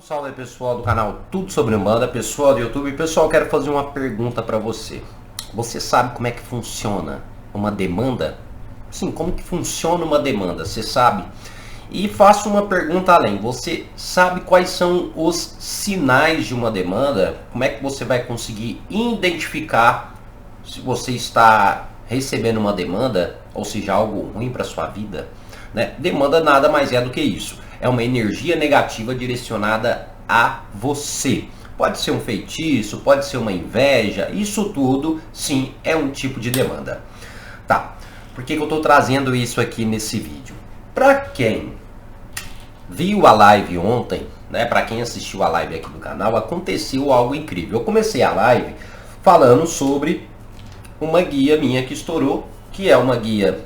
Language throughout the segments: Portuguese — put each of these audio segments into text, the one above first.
Salve pessoal do canal Tudo Sobre Umbanda, pessoal do YouTube. Pessoal, quero fazer uma pergunta para você. Você sabe como é que funciona uma demanda? Sim, como que funciona uma demanda? Você sabe? E faço uma pergunta além. Você sabe quais são os sinais de uma demanda? Como é que você vai conseguir identificar se você está recebendo uma demanda, ou seja, algo ruim para sua vida, né? Demanda nada mais é do que isso. É uma energia negativa direcionada a você. Pode ser um feitiço, pode ser uma inveja, isso tudo sim é um tipo de demanda. Tá, por que eu estou trazendo isso aqui nesse vídeo? Para quem viu a live ontem, né, para quem assistiu a live aqui do canal, aconteceu algo incrível. Eu comecei a live falando sobre uma guia minha que estourou, que é uma guia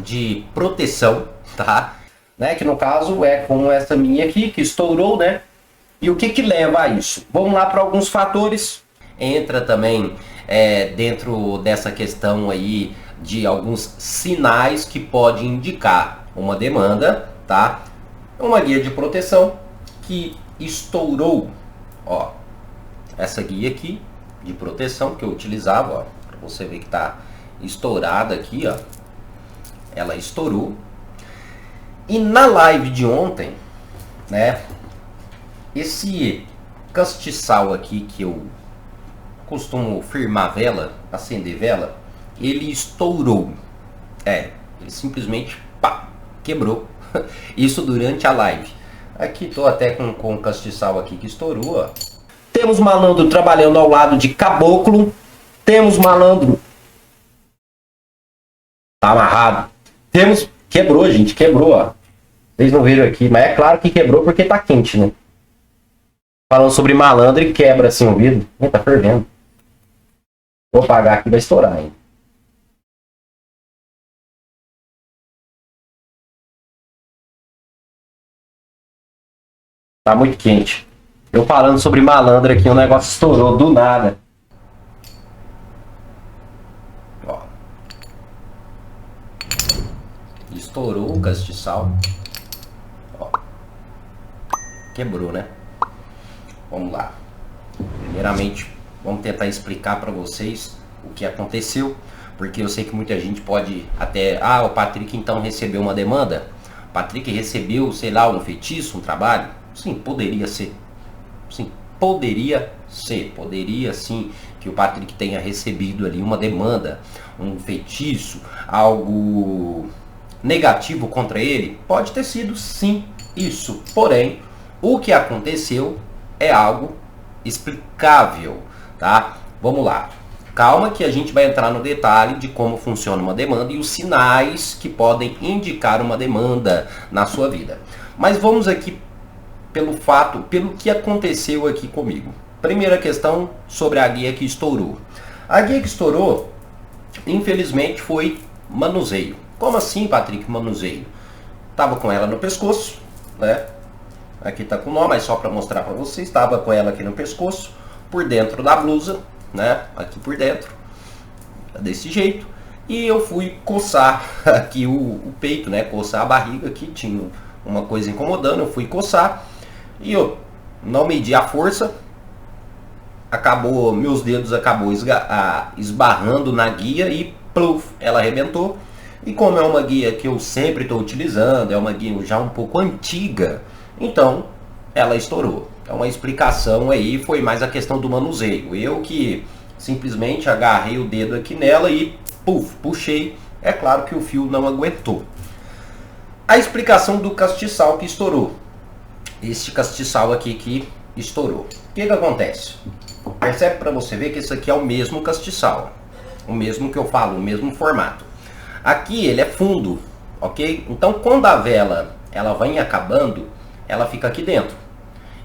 de proteção, tá? Né, que no caso é como essa minha aqui, que estourou, né? E o que que leva a isso? Vamos lá para alguns fatores. Entra também dentro dessa questão aí de alguns sinais que pode indicar uma demanda, tá? Uma guia de proteção que estourou, ó. Essa guia aqui de proteção que eu utilizava, ó, para você ver que tá estourada aqui, ó. Ela estourou. E na live de ontem, né, esse castiçal aqui que eu costumo firmar vela, acender vela, ele estourou. Ele simplesmente pá, quebrou. Isso durante a live. Aqui tô até com o castiçal aqui que estourou, ó. Temos malandro trabalhando ao lado de caboclo. Temos malandro. Tá amarrado. Temos... Quebrou, gente. Quebrou, ó. Vocês não viram aqui, mas é claro que quebrou porque tá quente, né? Falando sobre malandro e quebra assim o vidro. Tá fervendo. Vou apagar aqui, vai estourar, hein? Tá muito quente. Eu falando sobre malandro aqui, o negócio estourou do nada. Ó. Estourou o castiçal. Ó. Quebrou, né? Vamos lá. Primeiramente, vamos tentar explicar para vocês o que aconteceu, porque eu sei que muita gente pode até... Ah, o Patrick então recebeu uma demanda? O Patrick recebeu, sei lá, um feitiço, um trabalho? Sim, poderia ser. Sim, poderia ser. Poderia sim que o Patrick tenha recebido ali uma demanda, um feitiço, algo negativo contra ele. Pode ter sido sim isso. Porém, o que aconteceu é algo explicável, tá? Vamos lá. Calma que a gente vai entrar no detalhe de como funciona uma demanda e os sinais que podem indicar uma demanda na sua vida. Mas vamos aqui pelo que aconteceu aqui comigo. Primeira questão sobre a guia que estourou. A guia que estourou, infelizmente, foi manuseio. Como assim, Patrick, manuseio? Tava com ela no pescoço, né? Aqui tá com nó, mas só para mostrar para vocês. Estava com ela aqui no pescoço, por dentro da blusa, né? Aqui por dentro, desse jeito. E eu fui coçar aqui o peito, né? Coçar a barriga aqui, tinha uma coisa incomodando. Eu fui coçar e eu não medi a força. Meus dedos acabou esbarrando na guia e pluf, ela arrebentou. E como é uma guia que eu sempre estou utilizando, é uma guia já um pouco antiga, então ela estourou. É uma explicação aí, foi mais a questão do manuseio. Eu que simplesmente agarrei o dedo aqui nela e puf, puxei. É claro que o fio não aguentou. A explicação do castiçal que estourou. Este castiçal aqui que estourou. O que que acontece? Percebe para você ver que esse aqui é o mesmo castiçal. O mesmo que eu falo, o mesmo formato. Aqui ele é fundo, ok? Então quando a vela ela vai acabando, ela fica aqui dentro.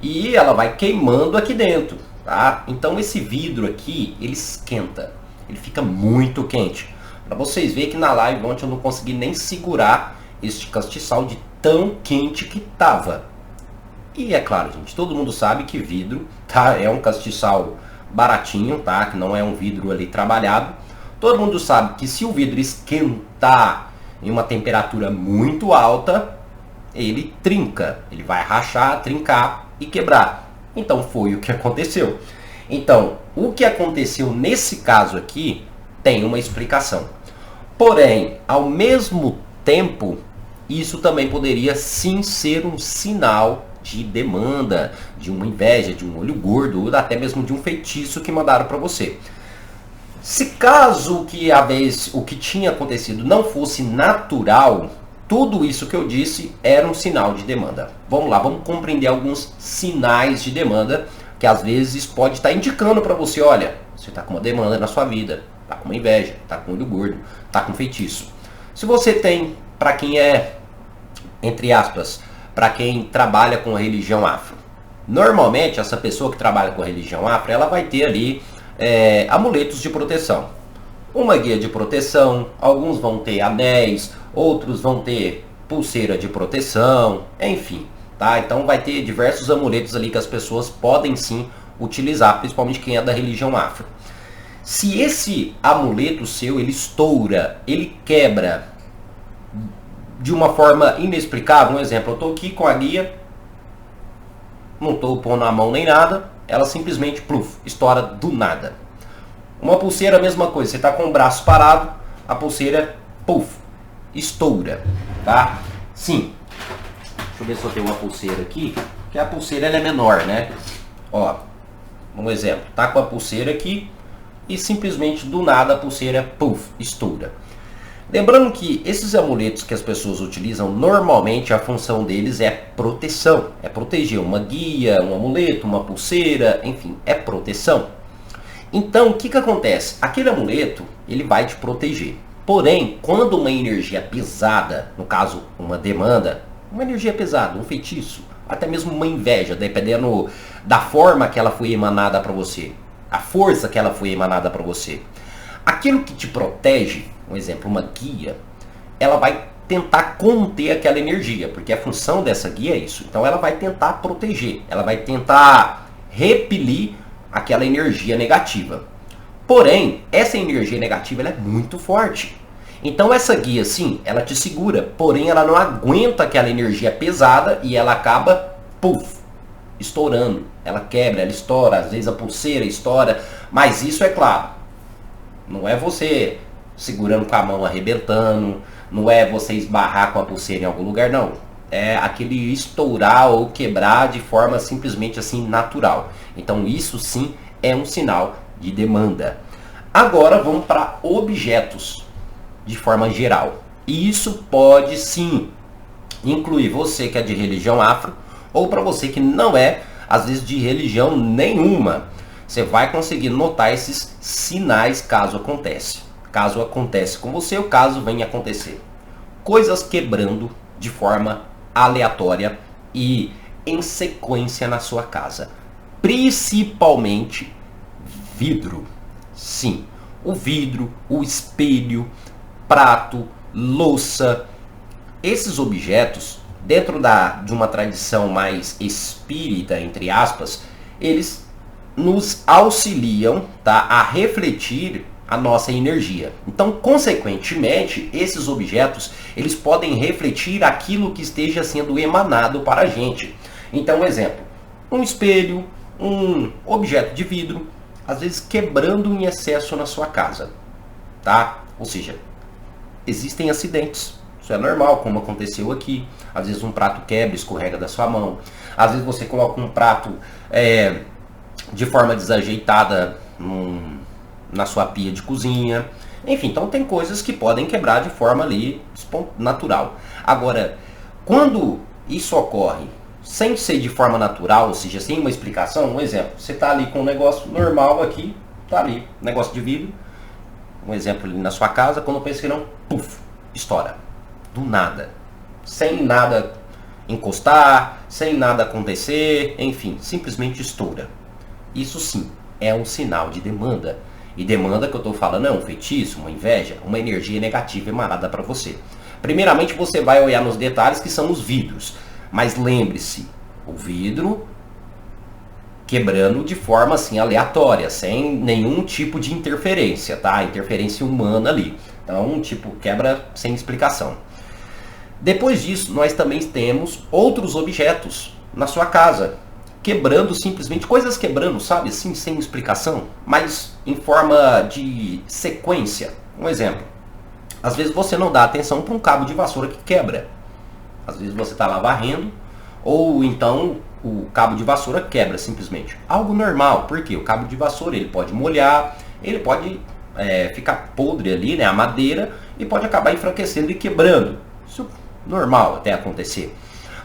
E ela vai queimando aqui dentro, tá? Então esse vidro aqui, ele esquenta. Ele fica muito quente. Para vocês verem que na live ontem eu não consegui nem segurar este castiçal de tão quente que tava. E é claro, gente, todo mundo sabe que vidro, tá? É um castiçal baratinho, tá? Que não é um vidro ali trabalhado. Todo mundo sabe que se o vidro esquentar em uma temperatura muito alta, ele trinca, ele vai rachar, trincar e quebrar. Então foi o que aconteceu. Então, o que aconteceu nesse caso aqui tem uma explicação. Porém, ao mesmo tempo, isso também poderia sim ser um sinal de demanda, de uma inveja, de um olho gordo, ou até mesmo de um feitiço que mandaram para você. Se caso que o que tinha acontecido não fosse natural, tudo isso que eu disse era um sinal de demanda. Vamos lá, vamos compreender alguns sinais de demanda que às vezes pode estar indicando para você, olha, você está com uma demanda na sua vida, está com uma inveja, está com olho gordo, está com feitiço. Se você tem, para quem é, entre aspas, para quem trabalha com a religião afro, normalmente essa pessoa que trabalha com a religião afro, ela vai ter ali amuletos de proteção. Uma guia de proteção, alguns vão ter anéis, outros vão ter pulseira de proteção, enfim. Tá? Então vai ter diversos amuletos ali que as pessoas podem sim utilizar, principalmente quem é da religião afro. Se esse amuleto seu, ele estoura, ele quebra de uma forma inexplicável, um exemplo, eu estou aqui com a guia, não estou pondo a mão nem nada, ela simplesmente, pluf, estoura do nada. Uma pulseira, a mesma coisa, você está com o braço parado, a pulseira, puf, estoura, tá? Sim. Deixa eu ver se eu tenho uma pulseira aqui, que a pulseira ela é menor, né? Ó, um exemplo, tá com a pulseira aqui e simplesmente do nada a pulseira, puf, estoura. Lembrando que esses amuletos que as pessoas utilizam, normalmente a função deles é proteção. É proteger uma guia, um amuleto, uma pulseira, enfim, é proteção. Então, o que acontece? Aquele amuleto, ele vai te proteger. Porém, quando uma energia pesada, no caso, uma demanda, uma energia pesada, um feitiço, até mesmo uma inveja, dependendo da forma que ela foi emanada para você, a força que ela foi emanada para você. Aquilo que te protege, um exemplo, uma guia, ela vai tentar conter aquela energia, porque a função dessa guia é isso. Então ela vai tentar proteger, ela vai tentar repelir aquela energia negativa. Porém, essa energia negativa ela é muito forte. Então essa guia, sim, ela te segura, porém ela não aguenta aquela energia pesada e ela acaba, puf, estourando. Ela quebra, ela estoura, às vezes a pulseira estoura, mas isso é claro, não é você segurando com a mão arrebentando, não é você esbarrar com a pulseira em algum lugar, não. É aquele estourar ou quebrar de forma simplesmente assim natural. Então isso sim é um sinal de demanda. Agora vamos para objetos de forma geral. E isso pode sim incluir você que é de religião afro ou para você que não é, às vezes, de religião nenhuma. Você vai conseguir notar esses sinais caso acontece com você, o caso venha acontecer. Coisas quebrando de forma aleatória e em sequência na sua casa. Principalmente vidro. Sim, o vidro, o espelho, prato, louça. Esses objetos, dentro de uma tradição mais espírita, entre aspas, eles nos auxiliam, tá, a refletir a nossa energia. Então, consequentemente, esses objetos, eles podem refletir aquilo que esteja sendo emanado para a gente. Então, um exemplo, um espelho, um objeto de vidro, às vezes quebrando em excesso na sua casa, tá? Ou seja, existem acidentes. Isso é normal, como aconteceu aqui. Às vezes um prato quebra, escorrega da sua mão. Às vezes você coloca um prato de forma desajeitada na sua pia de cozinha. Enfim, então tem coisas que podem quebrar de forma ali natural. Agora, quando isso ocorre sem ser de forma natural, ou seja, sem uma explicação, um exemplo, você está ali com um negócio normal aqui, está ali, negócio de vidro, um exemplo ali na sua casa, quando pensa que não, puf, estoura. Do nada. Sem nada encostar, sem nada acontecer, enfim, simplesmente estoura. Isso sim é um sinal de demanda. E demanda que eu estou falando é um feitiço, uma inveja, uma energia negativa emanada para você. Primeiramente você vai olhar nos detalhes que são os vidros. Mas lembre-se, o vidro quebrando de forma assim aleatória, sem nenhum tipo de interferência, tá? Interferência humana ali. Então, tipo, quebra sem explicação. Depois disso, nós também temos outros objetos na sua casa. quebrando simplesmente, coisas quebrando, sabe, assim, sem explicação, mas em forma de sequência. Um exemplo, às vezes você não dá atenção para um cabo de vassoura que quebra. Às vezes você está lá varrendo, ou então o cabo de vassoura quebra simplesmente. Algo normal, porque o cabo de vassoura ele pode molhar, ele pode ficar podre ali, né, a madeira, e pode acabar enfraquecendo e quebrando. Isso é normal até acontecer.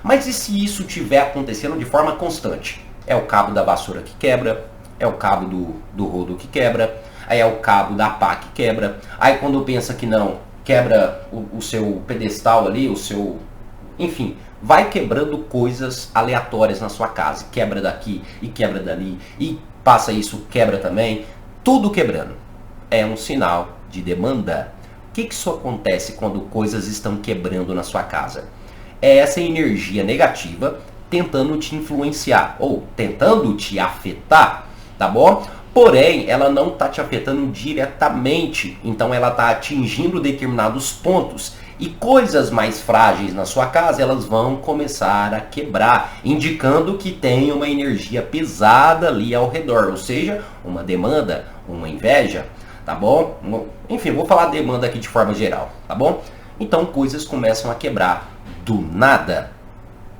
Mas e se isso estiver acontecendo de forma constante? É o cabo da vassoura que quebra, é o cabo do rodo que quebra, aí é o cabo da pá que quebra, aí quando pensa que não, quebra o seu pedestal ali, o seu... Enfim, vai quebrando coisas aleatórias na sua casa. Quebra daqui e quebra dali, e passa isso, quebra também. Tudo quebrando. É um sinal de demanda. O que isso acontece quando coisas estão quebrando na sua casa? É essa energia negativa tentando te influenciar ou tentando te afetar, tá bom? Porém, ela não está te afetando diretamente, então ela está atingindo determinados pontos e coisas mais frágeis na sua casa, elas vão começar a quebrar, indicando que tem uma energia pesada ali ao redor, ou seja, uma demanda, uma inveja, tá bom? Enfim, vou falar demanda aqui de forma geral, tá bom? Então, coisas começam a quebrar do nada.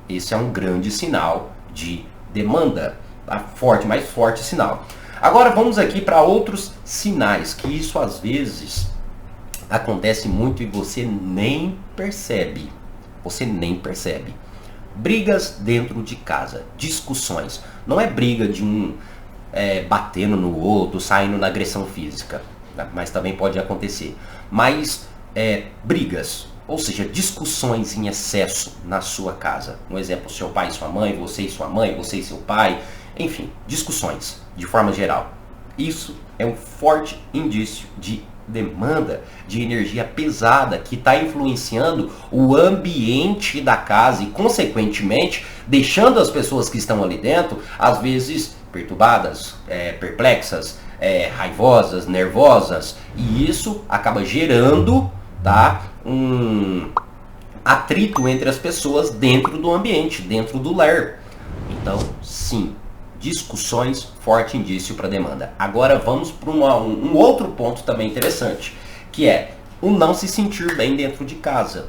Esse é um grande sinal de demanda, tá? Forte, mais forte sinal. Agora vamos aqui para outros sinais, que isso às vezes acontece muito e você nem percebe. Você nem percebe. Brigas dentro de casa, discussões. Não é briga de um batendo no outro, saindo na agressão física, mas também pode acontecer. Mas brigas, ou seja, discussões em excesso na sua casa. Um exemplo, seu pai e sua mãe, você e sua mãe, você e seu pai, enfim, discussões de forma geral. Isso é um forte indício de demanda, de energia pesada que está influenciando o ambiente da casa e, consequentemente, deixando as pessoas que estão ali dentro, às vezes, perturbadas, perplexas, raivosas, nervosas. E isso acaba gerando, tá, um atrito entre as pessoas dentro do ambiente, dentro do lar. Então, sim, discussões, forte indício para demanda. Agora vamos para um outro ponto também interessante, que é o não se sentir bem dentro de casa.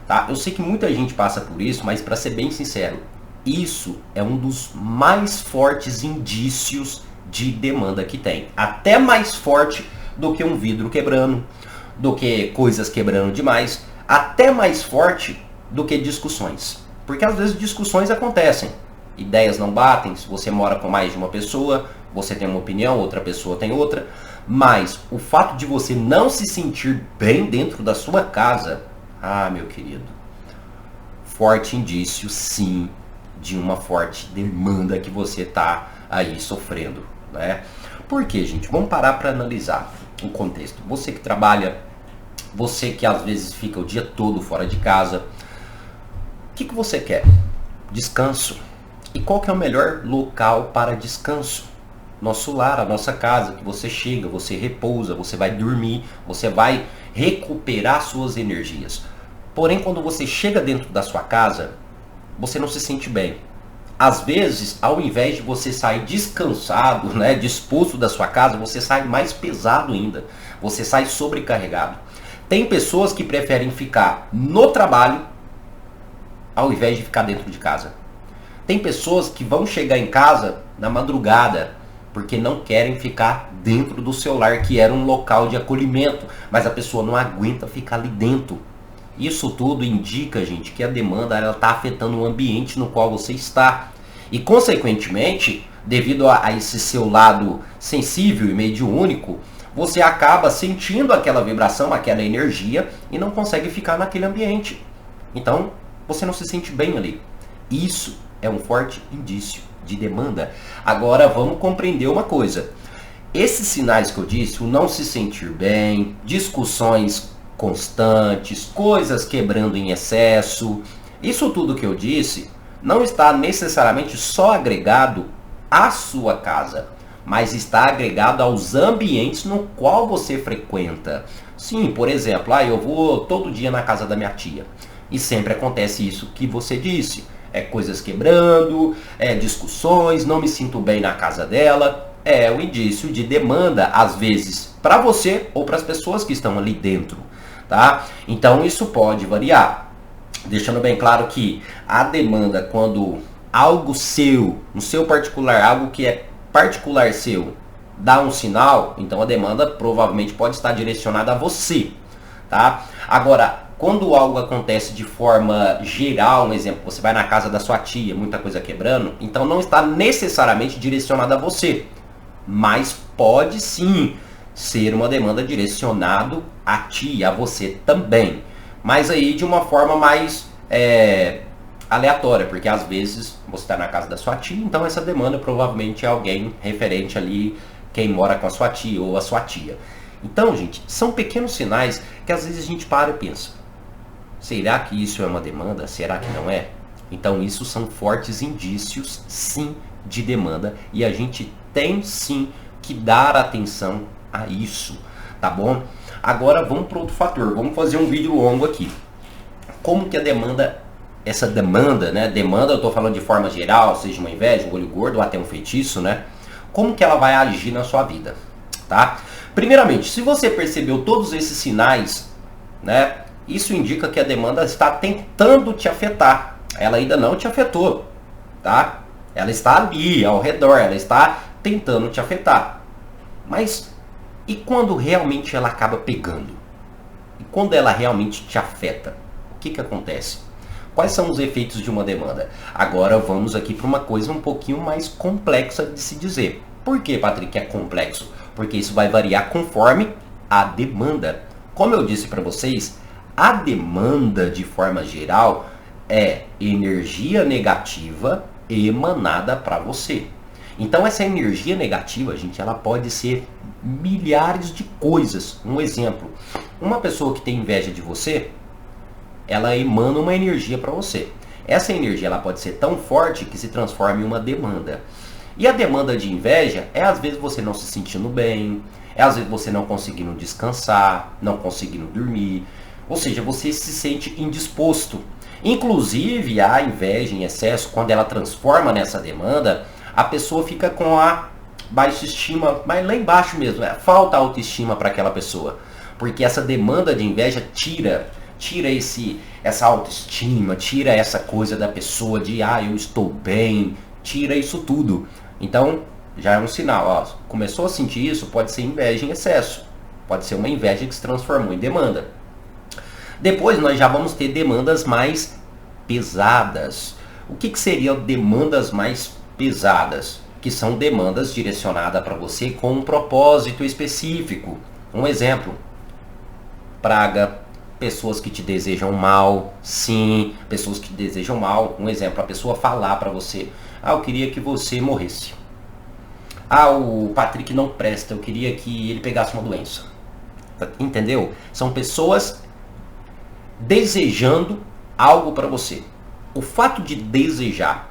Tá? Eu sei que muita gente passa por isso, mas para ser bem sincero, isso é um dos mais fortes indícios de demanda que tem. Até mais forte do que um vidro quebrando, do que coisas quebrando demais, até mais forte do que discussões. Porque às vezes discussões acontecem. Ideias não batem, se você mora com mais de uma pessoa, você tem uma opinião, outra pessoa tem outra, mas o fato de você não se sentir bem dentro da sua casa, meu querido, forte indício sim de uma forte demanda que você está aí sofrendo, né? Por quê, gente? Vamos parar para analisar o contexto. Você que trabalha, você que às vezes fica o dia todo fora de casa, o que você quer? Descanso. E qual que é o melhor local para descanso? Nosso lar, a nossa casa, que você chega, você repousa, você vai dormir, você vai recuperar suas energias. Porém, quando você chega dentro da sua casa, você não se sente bem. Às vezes, ao invés de você sair descansado, né, disposto da sua casa, você sai mais pesado ainda. Você sai sobrecarregado. Tem pessoas que preferem ficar no trabalho ao invés de ficar dentro de casa. Tem pessoas que vão chegar em casa na madrugada porque não querem ficar dentro do seu lar, que era um local de acolhimento, mas a pessoa não aguenta ficar ali dentro. Isso tudo indica, gente, que a demanda está afetando o ambiente no qual você está. E, consequentemente, devido a esse seu lado sensível e mediúnico, você acaba sentindo aquela vibração, aquela energia e não consegue ficar naquele ambiente. Então, você não se sente bem ali. Isso é um forte indício de demanda. Agora vamos compreender uma coisa. Esses sinais que eu disse, o não se sentir bem, discussões constantes, coisas quebrando em excesso, isso tudo que eu disse não está necessariamente só agregado à sua casa, mas está agregado aos ambientes no qual você frequenta. Sim, por exemplo, eu vou todo dia na casa da minha tia. E sempre acontece isso que você disse. é coisas quebrando, é discussões, não me sinto bem na casa dela. É um indício de demanda, às vezes, para você ou para as pessoas que estão ali dentro, tá? Então isso pode variar. Deixando bem claro que a demanda, quando algo seu, no seu particular, algo que é particular seu, dá um sinal, então a demanda provavelmente pode estar direcionada a você, tá? Agora, quando algo acontece de forma geral, um exemplo, você vai na casa da sua tia, muita coisa quebrando, então não está necessariamente direcionada a você, mas pode sim ser uma demanda direcionada a ti, a você também, mas aí de uma forma mais aleatória, porque às vezes você está na casa da sua tia, então essa demanda provavelmente é alguém referente ali, quem mora com a sua tia ou a sua tia. Então, gente, são pequenos sinais que às vezes a gente para e pensa, será que isso é uma demanda? Será que não é? Então isso são fortes indícios, sim, de demanda, e a gente tem sim que dar atenção a isso, tá bom? Agora vamos para outro fator, vamos fazer um vídeo longo aqui. Como que a demanda, essa demanda, né? Demanda, eu estou falando de forma geral, seja uma inveja, um olho gordo ou até um feitiço, né? Como que ela vai agir na sua vida, tá? Primeiramente, se você percebeu todos esses sinais, né? Isso indica que a demanda está tentando te afetar. Ela ainda não te afetou, tá? Ela está ali, ao redor, ela está tentando te afetar. Mas e quando realmente ela acaba pegando? E quando ela realmente te afeta? O que que acontece? Quais são os efeitos de uma demanda? Agora vamos aqui para uma coisa um pouquinho mais complexa de se dizer. Por que, Patrick, é complexo? Porque isso vai variar conforme a demanda. Como eu disse para vocês, a demanda, de forma geral, é energia negativa emanada para você. Então essa energia negativa, gente, ela pode ser milhares de coisas. Um exemplo, uma pessoa que tem inveja de você, ela emana uma energia para você. Essa energia ela pode ser tão forte que se transforma em uma demanda. E a demanda de inveja é às vezes você não se sentindo bem, é às vezes você não conseguindo descansar, não conseguindo dormir, ou seja, você se sente indisposto. Inclusive a inveja em excesso, quando ela transforma nessa demanda, a pessoa fica com a baixa estima, mas lá embaixo mesmo, falta autoestima para aquela pessoa. Porque essa demanda de inveja tira essa autoestima, tira essa coisa da pessoa de eu estou bem, tira isso tudo. Então já é um sinal, ó, começou a sentir isso, pode ser inveja em excesso, pode ser uma inveja que se transformou em demanda. Depois nós já vamos ter demandas mais pesadas. O que seriam demandas mais pesadas? Que são demandas direcionadas para você com um propósito específico. Um exemplo, praga, pessoas que te desejam mal, sim, pessoas que te desejam mal. Um exemplo, a pessoa falar para você, eu queria que você morresse. O Patrick não presta, eu queria que ele pegasse uma doença. Entendeu? São pessoas desejando algo para você. O fato de desejar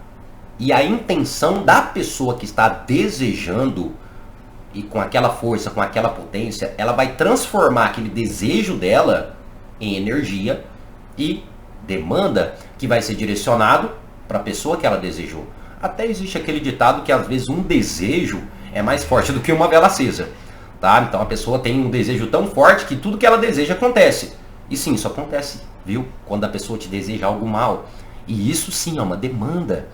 e a intenção da pessoa que está desejando, e com aquela força, com aquela potência, ela vai transformar aquele desejo dela em energia e demanda que vai ser direcionado para a pessoa que ela desejou. Até existe aquele ditado que às vezes um desejo é mais forte do que uma vela acesa, tá? Então a pessoa tem um desejo tão forte que tudo que ela deseja acontece. E sim, isso acontece, viu? Quando a pessoa te deseja algo mal. E isso sim é uma demanda.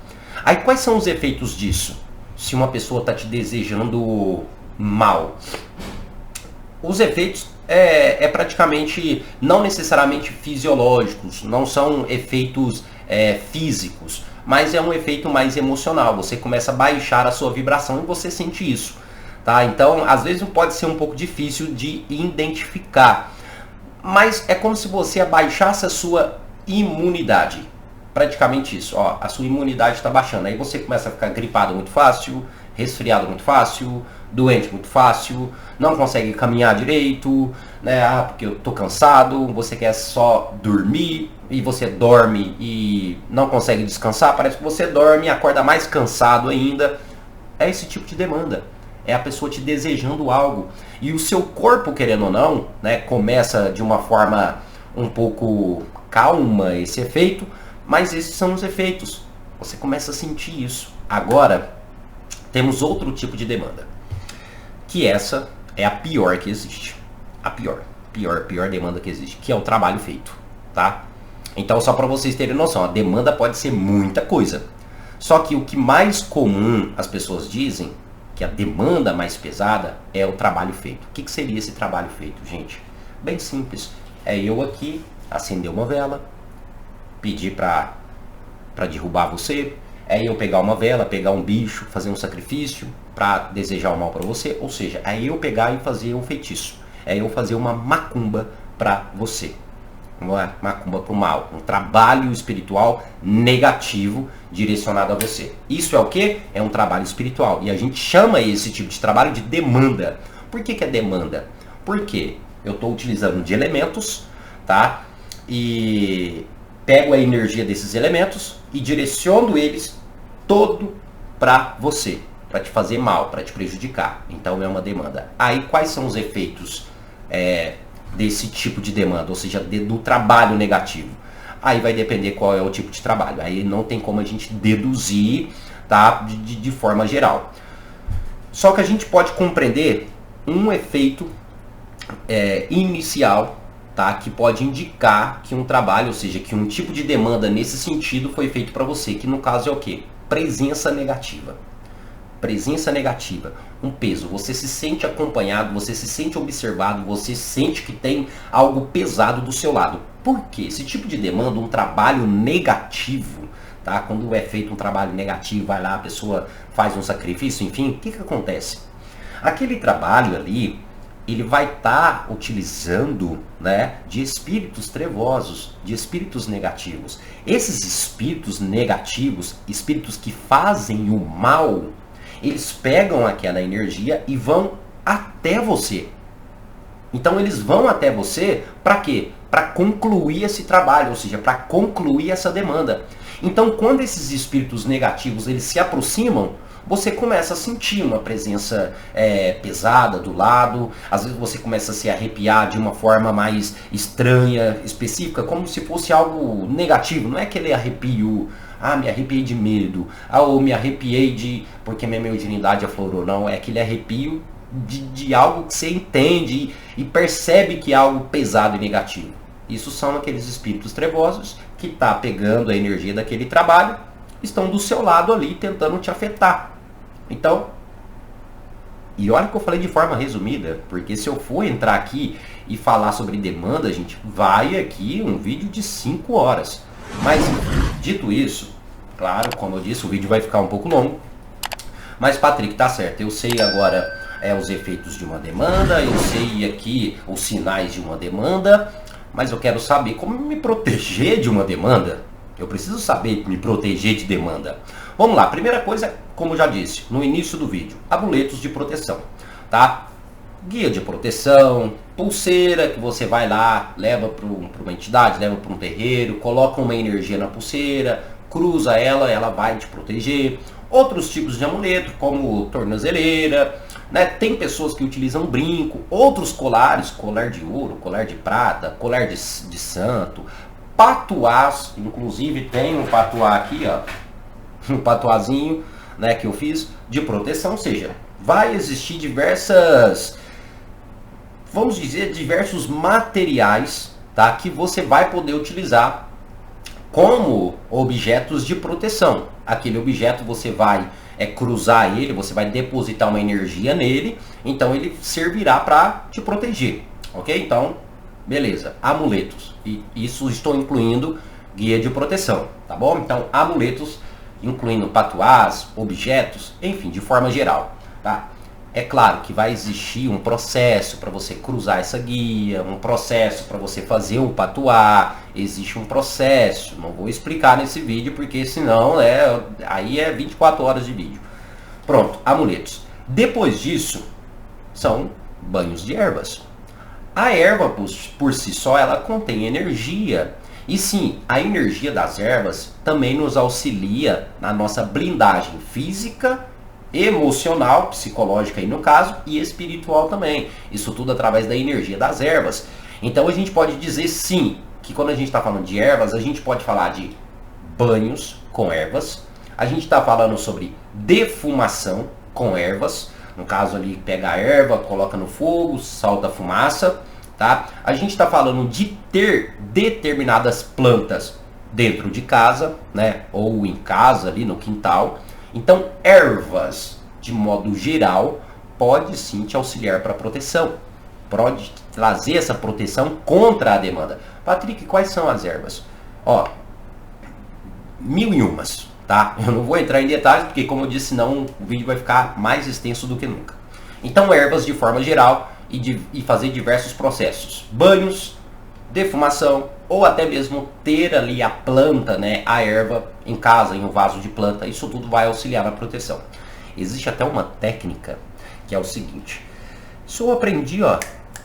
Aí quais são os efeitos disso? Se uma pessoa está te desejando mal. Os efeitos é praticamente não necessariamente fisiológicos, não são efeitos físicos, mas é um efeito mais emocional. Você começa a baixar a sua vibração e você sente isso, tá? Então, às vezes pode ser um pouco difícil de identificar, mas é como se você abaixasse a sua imunidade. Praticamente isso, ó, a sua imunidade está baixando, aí você começa a ficar gripado muito fácil, resfriado muito fácil, doente muito fácil, não consegue caminhar direito, né? Porque eu tô cansado, você quer só dormir e você dorme e não consegue descansar, parece que você dorme e acorda mais cansado ainda. É esse tipo de demanda. É a pessoa te desejando algo. E o seu corpo, querendo ou não, né, começa de uma forma um pouco calma esse efeito, mas esses são os efeitos. Você começa a sentir isso. Agora, temos outro tipo de demanda, que essa é a pior que existe. A pior demanda que existe, que é o trabalho feito, tá? Então, só para vocês terem noção, a demanda pode ser muita coisa. Só que o que mais comum as pessoas dizem, que a demanda mais pesada, é o trabalho feito. O que seria esse trabalho feito, gente? Bem simples. É eu aqui acender uma vela, pedir para derrubar você. É eu pegar uma vela, pegar um bicho, fazer um sacrifício para desejar o mal para você. Ou seja, é eu pegar e fazer um feitiço. É eu fazer uma macumba para você. Uma macumba para o mal. Um trabalho espiritual negativo direcionado a você. Isso é o que? É um trabalho espiritual. E a gente chama esse tipo de trabalho de demanda. Por que é demanda? Porque eu estou utilizando de elementos, tá? E pego a energia desses elementos e direciono eles todo para você, para te fazer mal, para te prejudicar. Então é uma demanda. Aí quais são os efeitos desse tipo de demanda, ou seja, do trabalho negativo? Aí vai depender qual é o tipo de trabalho. Aí não tem como a gente deduzir, tá, de forma geral. Só que a gente pode compreender um efeito inicial, tá, que pode indicar que um trabalho, ou seja, que um tipo de demanda nesse sentido foi feito para você, que no caso é o quê? Presença negativa. Presença negativa, um peso. Você se sente acompanhado, você se sente observado, você sente que tem algo pesado do seu lado. Por quê? Esse tipo de demanda, um trabalho negativo, tá? Quando é feito um trabalho negativo, vai lá, a pessoa faz um sacrifício, enfim, o que acontece? Aquele trabalho ali, ele vai estar utilizando, né, de espíritos trevosos, de espíritos negativos. Esses espíritos negativos, espíritos que fazem o mal, eles pegam aquela energia e vão até você. Então eles vão até você para quê? Para concluir esse trabalho, ou seja, para concluir essa demanda. Então quando esses espíritos negativos eles se aproximam, você começa a sentir uma presença pesada do lado. Às vezes você começa a se arrepiar de uma forma mais estranha, específica, como se fosse algo negativo. Não é aquele arrepio, me arrepiei de medo, ou me arrepiei porque minha mediunidade aflorou. Não, é aquele arrepio de algo que você entende e percebe que é algo pesado e negativo. Isso são aqueles espíritos trevosos que tá pegando a energia daquele trabalho, estão do seu lado ali tentando te afetar. Então, e olha que eu falei de forma resumida, porque se eu for entrar aqui e falar sobre demanda, gente, vai aqui um vídeo de 5 horas. Mas, dito isso, claro, como eu disse, o vídeo vai ficar um pouco longo. Mas, Patrick, tá certo, eu sei agora os efeitos de uma demanda, eu sei aqui os sinais de uma demanda, mas eu quero saber como me proteger de uma demanda. Eu preciso saber me proteger de demanda. Vamos lá, primeira coisa, como eu já disse no início do vídeo, amuletos de proteção, tá? Guia de proteção, pulseira que você vai lá, leva para uma entidade, leva para um terreiro, coloca uma energia na pulseira, cruza ela, ela vai te proteger. Outros tipos de amuleto, como tornozeleira, né? Tem pessoas que utilizam brinco, outros colares, colar de ouro, colar de prata, colar de santo, patuás, inclusive tem um patuá aqui, ó, um patuazinho, né, que eu fiz de proteção, ou seja, vai existir diversos materiais, tá, que você vai poder utilizar como objetos de proteção. Aquele objeto você vai cruzar ele, você vai depositar uma energia nele, então ele servirá para te proteger, ok? Então, beleza, amuletos, e isso estou incluindo guia de proteção, tá bom? Então, amuletos, incluindo patuás, objetos, enfim, de forma geral, tá? É claro que vai existir um processo para você cruzar essa guia, um processo para você fazer um patuá, existe um processo, não vou explicar nesse vídeo porque senão aí é 24 horas de vídeo. Pronto, amuletos. Depois disso, são banhos de ervas. A erva por si só, ela contém energia. E sim, a energia das ervas também nos auxilia na nossa blindagem física, emocional, psicológica aí no caso, e espiritual também. Isso tudo através da energia das ervas. Então a gente pode dizer sim, que quando a gente está falando de ervas, a gente pode falar de banhos com ervas, A gente está falando sobre defumação com ervas. No caso ali, pega a erva, coloca no fogo, solta a fumaça, tá? A gente está falando de ter determinadas plantas dentro de casa, né? Ou em casa, ali no quintal. Então, ervas, de modo geral, pode sim te auxiliar para proteção. Pode trazer essa proteção contra a demanda. Patrick, quais são as ervas? Ó, 1001, tá? Eu não vou entrar em detalhes, porque como eu disse, senão o vídeo vai ficar mais extenso do que nunca. Então, ervas de forma geral e fazer diversos processos. Banhos, defumação, ou até mesmo ter ali a planta, né, a erva em casa, em um vaso de planta. Isso tudo vai auxiliar na proteção. Existe até uma técnica que é o seguinte. Isso eu aprendi, ó,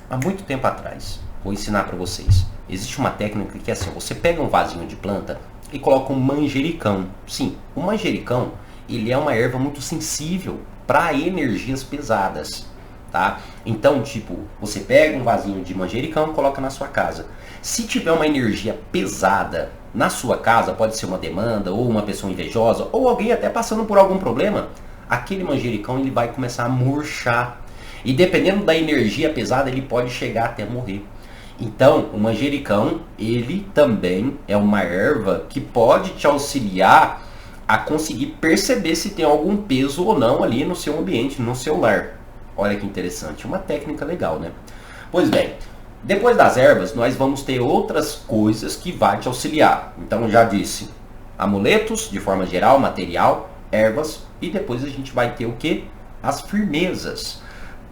há muito tempo atrás. Vou ensinar para vocês. Existe uma técnica que é assim, você pega um vasinho de planta e coloca um manjericão. Sim, o manjericão, ele é uma erva muito sensível para energias pesadas, tá? Então, tipo, você pega um vasinho de manjericão e coloca na sua casa. Se tiver uma energia pesada na sua casa, pode ser uma demanda, ou uma pessoa invejosa, ou alguém até passando por algum problema, aquele manjericão ele vai começar a murchar. E dependendo da energia pesada, ele pode chegar até morrer. Então, o manjericão, ele também é uma erva que pode te auxiliar a conseguir perceber se tem algum peso ou não ali no seu ambiente, no seu lar. Olha que interessante, uma técnica legal, né? Pois bem, depois das ervas, nós vamos ter outras coisas que vai te auxiliar. Então, já disse, amuletos, de forma geral, material, ervas, e depois a gente vai ter o que? As firmezas.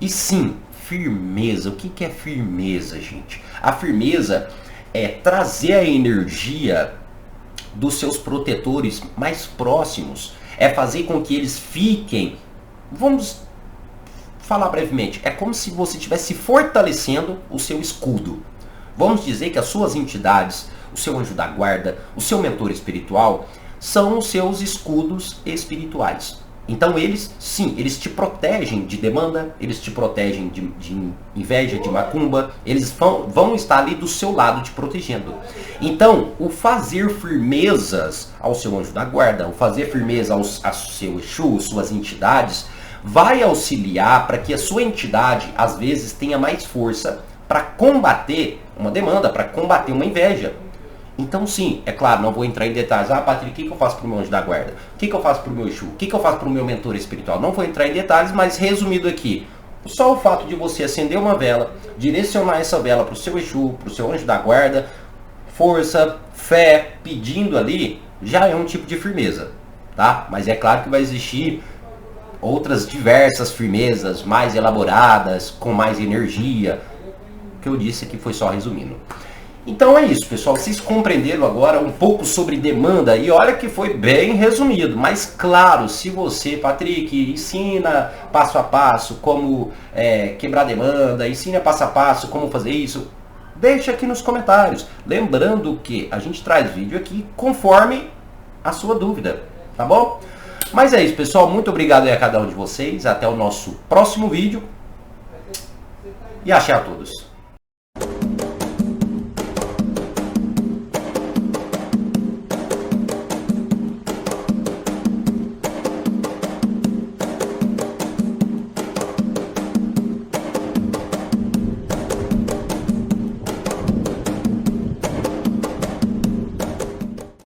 E sim, firmeza. O que é firmeza, gente? A firmeza é trazer a energia dos seus protetores mais próximos. É fazer com que eles fiquem... Vamos falar brevemente. É como se você estivesse fortalecendo o seu escudo. Vamos dizer que as suas entidades, o seu anjo da guarda, o seu mentor espiritual, são os seus escudos espirituais. Então eles, sim, eles te protegem de demanda, eles te protegem de inveja, de macumba, eles vão estar ali do seu lado te protegendo. Então, o fazer firmezas ao seu anjo da guarda, o fazer firmeza ao seu Exu, suas entidades, vai auxiliar para que a sua entidade, às vezes, tenha mais força para combater uma demanda, para combater uma inveja. Então sim, é claro, não vou entrar em detalhes. Ah, Patrick, o que eu faço para o meu anjo da guarda? O que eu faço para o meu Exu? O que eu faço para o meu mentor espiritual? Não vou entrar em detalhes, mas resumido aqui. Só o fato de você acender uma vela, direcionar essa vela para o seu Exu, para o seu anjo da guarda, força, fé, pedindo ali, já é um tipo de firmeza, tá? Mas é claro que vai existir outras diversas firmezas mais elaboradas, com mais energia. O que eu disse aqui foi só resumindo. Então é isso, pessoal. Vocês compreenderam agora um pouco sobre demanda e olha que foi bem resumido. Mas claro, se você, Patrick, ensina passo a passo como quebrar demanda, ensina passo a passo como fazer isso, deixa aqui nos comentários. Lembrando que a gente traz vídeo aqui conforme a sua dúvida, tá bom? Mas é isso, pessoal. Muito obrigado aí a cada um de vocês. Até o nosso próximo vídeo. E axé a todos.